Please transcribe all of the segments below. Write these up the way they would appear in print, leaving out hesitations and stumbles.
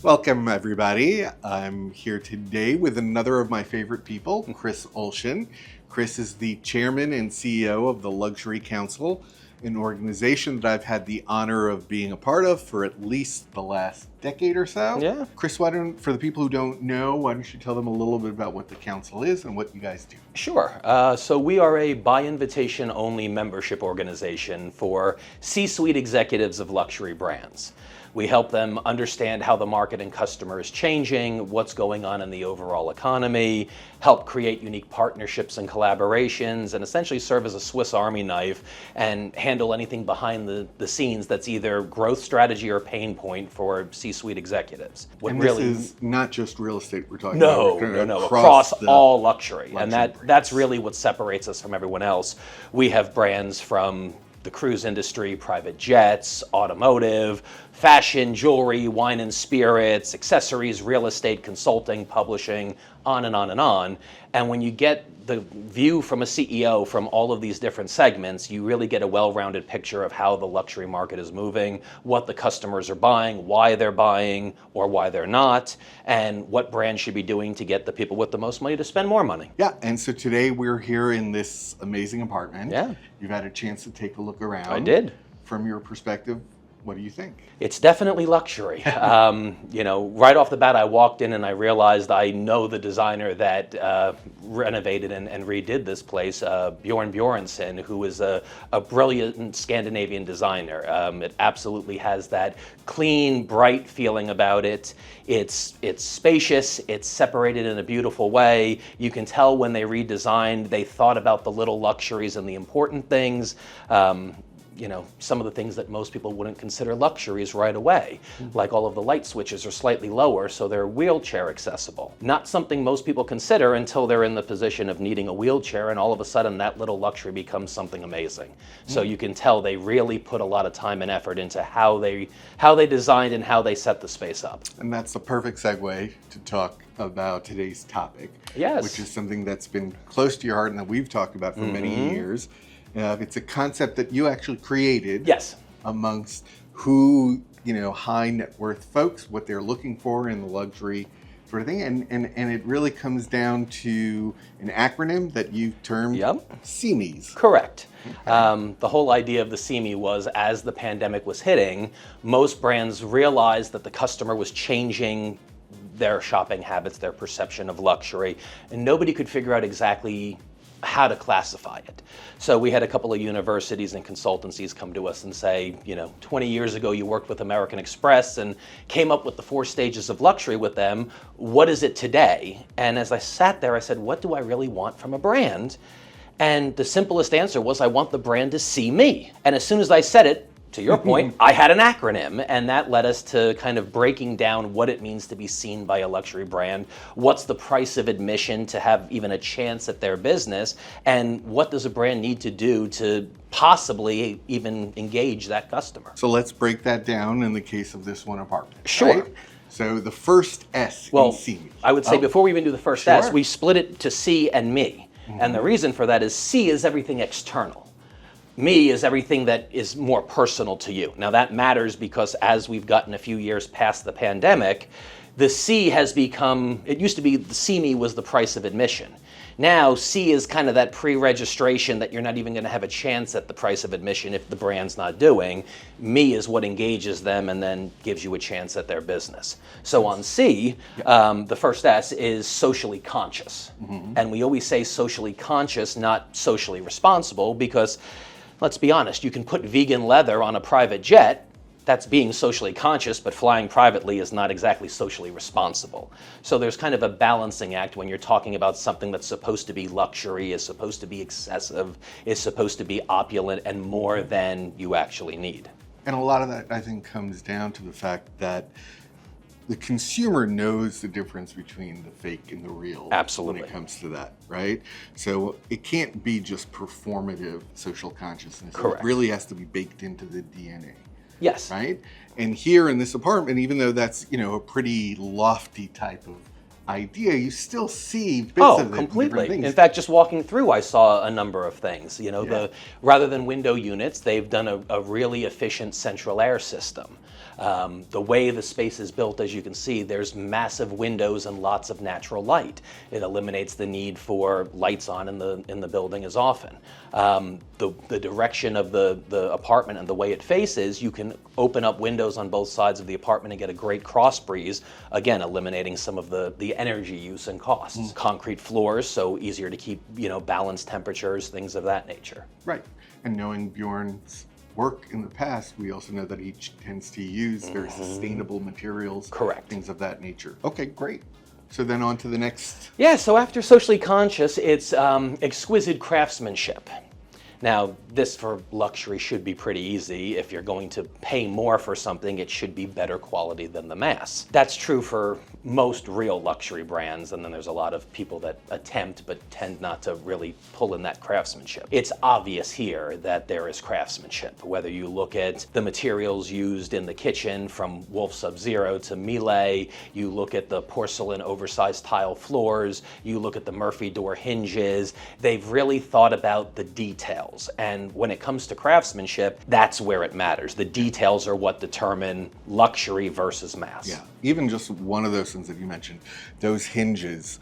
Welcome, everybody. I'm here today with another of my favorite people, Chris Olshan. Chris is the chairman and CEO of the Luxury Council, an organization that I've had the honor of being a part of for at least the last decade or so. Yeah. Chris, for the people who don't know, why don't you tell them a little bit about what the council is and what you guys do? Sure. So we are a by invitation only membership organization for C-suite executives of luxury brands. We help them understand how the market and customer is changing, what's going on in the overall economy, help create unique partnerships and collaborations, and essentially serve as a Swiss Army knife and handle anything behind the scenes that's either growth strategy or pain point for C-suite executives. And this is not just real estate we're talking No, about. across all luxury. And brands. that's really what separates us from everyone else. We have brands from the cruise industry, private jets, automotive, fashion, jewelry, wine and spirits, accessories, real estate, consulting, publishing, on and on and on. And when you get the view from a CEO from all of these different segments, you really get a well-rounded picture of how the luxury market is moving, what the customers are buying, why they're buying or why they're not, and what brands should be doing to get the people with the most money to spend more money. Yeah, and so today we're here in this amazing apartment. Yeah. You've had a chance to take a look around. I did. From your perspective, what do you think? It's definitely luxury. Right off the bat, I walked in and I realized I know the designer that renovated and redid this place, Bjorn Bjornsson, who is a brilliant Scandinavian designer. It absolutely has that clean, bright feeling about it. It's spacious, it's separated in a beautiful way. You can tell when they redesigned, they thought about the little luxuries and the important things. Some of the things that most people wouldn't consider luxuries right away, like all of the light switches are slightly lower, so they're wheelchair accessible. Not something most people consider until they're in the position of needing a wheelchair, and all of a sudden that little luxury becomes something amazing. So you can tell they really put a lot of time and effort into how they designed and how they set the space up. And that's the perfect segue to talk about today's topic, Yes. which is something that's been close to your heart and that we've talked about for many years. It's a concept that you actually created. Yes. Amongst high net worth folks, what they're looking for in the luxury sort of thing. And it really comes down to an acronym that you've termed CMEs. Correct. The whole idea of the CME was, as the pandemic was hitting, most brands realized that the customer was changing their shopping habits, their perception of luxury, and nobody could figure out exactly how to classify it. So we had a couple of universities and consultancies come to us and say, 20 years ago you worked with American Express and came up with the 4 stages of luxury with them. What is it today? And as I sat there, I said, what do I really want from a brand? And the simplest answer was, I want the brand to see me. And as soon as I said it, to your point, I had an acronym, and that led us to kind of breaking down what it means to be seen by a luxury brand, what's the price of admission to have even a chance at their business, and what does a brand need to do to possibly even engage that customer. So let's break that down in the case of this one apartment. Sure. Right? So the first S in CME. I would say before we even do the first Sure. S, we split it to C and me. And the reason for that is C is everything external. Me is everything that is more personal to you. Now that matters because as we've gotten a few years past the pandemic, the C has become, it used to be the CME was the price of admission. Now C is kind of that pre-registration that you're not even going to have a chance at the price of admission if the brand's not doing. Me is what engages them and then gives you a chance at their business. So on C, the first S is socially conscious. And we always say socially conscious, not socially responsible, because let's be honest, you can put vegan leather on a private jet. That's being socially conscious, but flying privately is not exactly socially responsible. So there's kind of a balancing act when you're talking about something that's supposed to be luxury, is supposed to be excessive, is supposed to be opulent and more than you actually need. And a lot of that, I think, comes down to the fact that the consumer knows the difference between the fake and the real. Absolutely. When it comes to that, right? So it can't be just performative social consciousness. Correct. It really has to be baked into the DNA. Yes. Right? And here in this apartment, even though that's, a pretty lofty type of idea, you still see bits Oh, of it, completely. different things. In fact, just walking through, I saw a number of things. You know, Yeah. rather than window units, they've done a really efficient central air system. The way the space is built, as you can see, there's massive windows and lots of natural light. It eliminates the need for lights on in the building as often. The direction of the apartment and the way it faces, you can open up windows on both sides of the apartment and get a great cross breeze, again, eliminating some of the energy use and costs. Concrete floors, so easier to keep, balanced temperatures, things of that nature. Right. And knowing Bjorn's work in the past, we also know that he tends to use very sustainable materials. Correct. Things of that nature. Okay, great. So then on to the next. Yeah, so after socially conscious, it's exquisite craftsmanship. Now, this for luxury should be pretty easy. If you're going to pay more for something, it should be better quality than the mass. That's true for most real luxury brands, and then there's a lot of people that attempt but tend not to really pull in that craftsmanship. It's obvious here that there is craftsmanship, whether you look at the materials used in the kitchen from Wolf Sub-Zero to Miele, you look at the porcelain oversized tile floors, you look at the Murphy door hinges, they've really thought about the details. And when it comes to craftsmanship, that's where it matters. The details are what determine luxury versus mass. Yeah, even just one of those things that you mentioned, those hinges,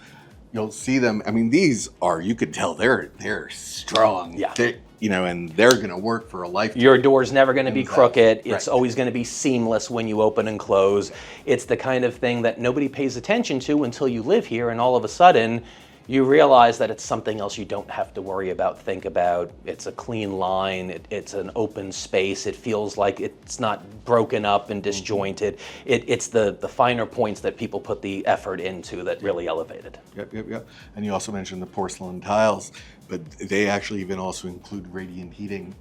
you'll see them. I mean, these are, you could tell they're strong, Yeah. thick, and they're going to work for a lifetime. Your door's never going to be Exactly. crooked. It's Right. always going to be seamless when you open and close. It's the kind of thing that nobody pays attention to until you live here, and all of a sudden, you realize that it's something else you don't have to worry about, think about. It's a clean line, it's an open space, it feels like it's not broken up and disjointed. It's the finer points that people put the effort into that really elevate it. Yep. And you also mentioned the porcelain tiles, but they actually even also include radiant heating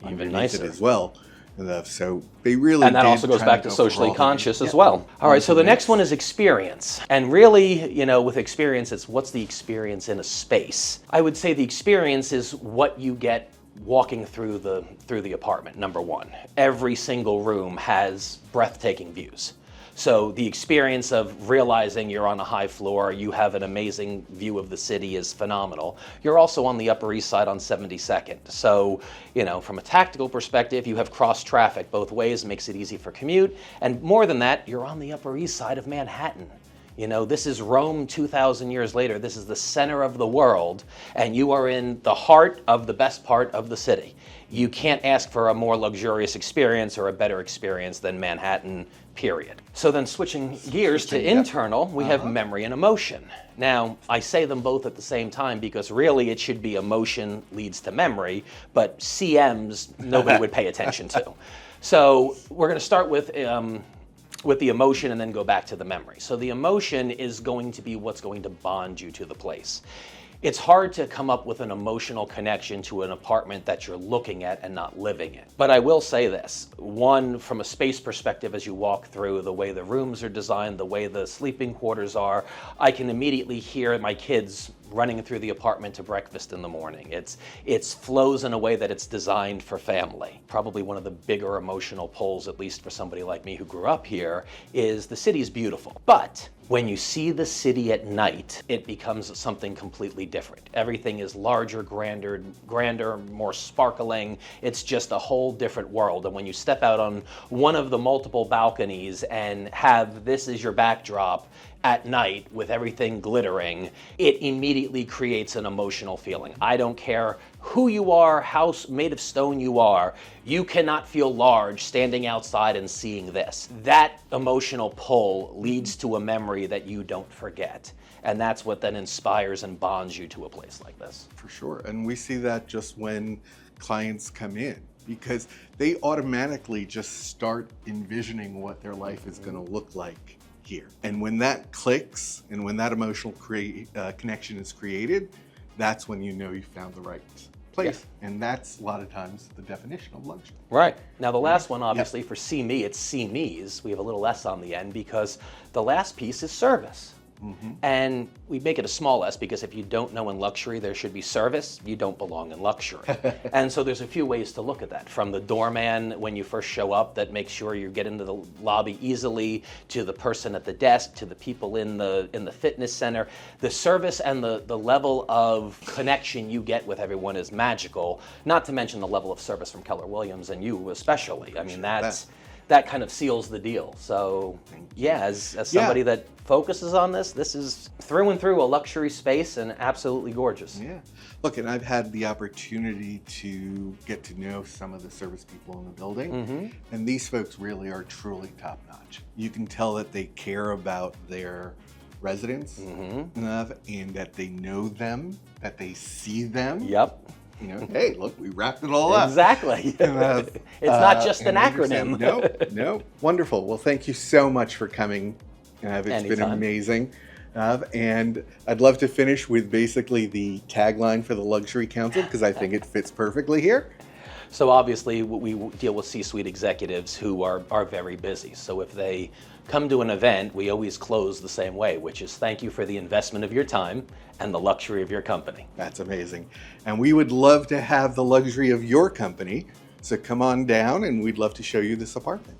Even underneath it nicer. as well. So they really And that did also goes try back go to for socially all the- conscious as Yeah. well. All right, so the next Nice. one is experience. And really, with experience, it's what's the experience in a space. I would say the experience is what you get walking through the apartment, number one. Every single room has breathtaking views. So the experience of realizing you're on a high floor, you have an amazing view of the city is phenomenal. You're also on the Upper East Side on 72nd. So, from a tactical perspective, you have cross traffic both ways, makes it easy for commute. And more than that, you're on the Upper East Side of Manhattan. This is Rome 2,000 years later. This is the center of the world, and you are in the heart of the best part of the city. You can't ask for a more luxurious experience or a better experience than Manhattan, period. So then switching gears to internal, we have memory and emotion. Now, I say them both at the same time because really it should be emotion leads to memory, but CMs nobody would pay attention to. So we're going to start with the emotion and then go back to the memory. So the emotion is going to be what's going to bond you to the place. It's hard to come up with an emotional connection to an apartment that you're looking at and not living in. But I will say this, one, from a space perspective, as you walk through, the way the rooms are designed, the way the sleeping quarters are, I can immediately hear my kids running through the apartment to breakfast in the morning. It flows in a way that it's designed for family. Probably one of the bigger emotional pulls, at least for somebody like me who grew up here, is the city's beautiful. But when you see the city at night, it becomes something completely different. Everything is larger, grander, more sparkling. It's just a whole different world. And when you step out on one of the multiple balconies and have this as your backdrop at night with everything glittering, it immediately creates an emotional feeling. I don't care who you are, how made of stone you are, you cannot feel large standing outside and seeing this. That emotional pull leads to a memory that you don't forget. And that's what then inspires and bonds you to a place like this. For sure. And we see that just when clients come in, because they automatically just start envisioning what their life is going to look like here. And when that clicks and when that emotional connection is created, that's when you know you found the right place. Yeah. And that's a lot of times the definition of luxury. Right. Now the last one, obviously, for see me, it's see me's. We have a little S on the end because the last piece is service. And we make it a small s because if you don't know in luxury there should be service, you don't belong in luxury. And so there's a few ways to look at that. From the doorman when you first show up that makes sure you get into the lobby easily, to the person at the desk, to the people in the fitness center. The service and the level of connection you get with everyone is magical, not to mention the level of service from Keller Williams and you especially. I mean, that kind of seals the deal. So yeah, as somebody that focuses on this is through and through a luxury space and absolutely gorgeous. Yeah. Look, and I've had the opportunity to get to know some of the service people in the building, and these folks really are truly top notch. You can tell that they care about their residents enough, and that they know them, that they see them. Yep. You know, hey, look, we wrapped it all up. Exactly. It's not just an acronym. No. Wonderful. Well, thank you so much for coming. It's been Anytime. amazing. And I'd love to finish with basically the tagline for the Luxury Council, because I think it fits perfectly here. So obviously we deal with C-suite executives who are very busy. So if they come to an event, we always close the same way, which is thank you for the investment of your time and the luxury of your company. That's amazing. And we would love to have the luxury of your company. So come on down and we'd love to show you this apartment.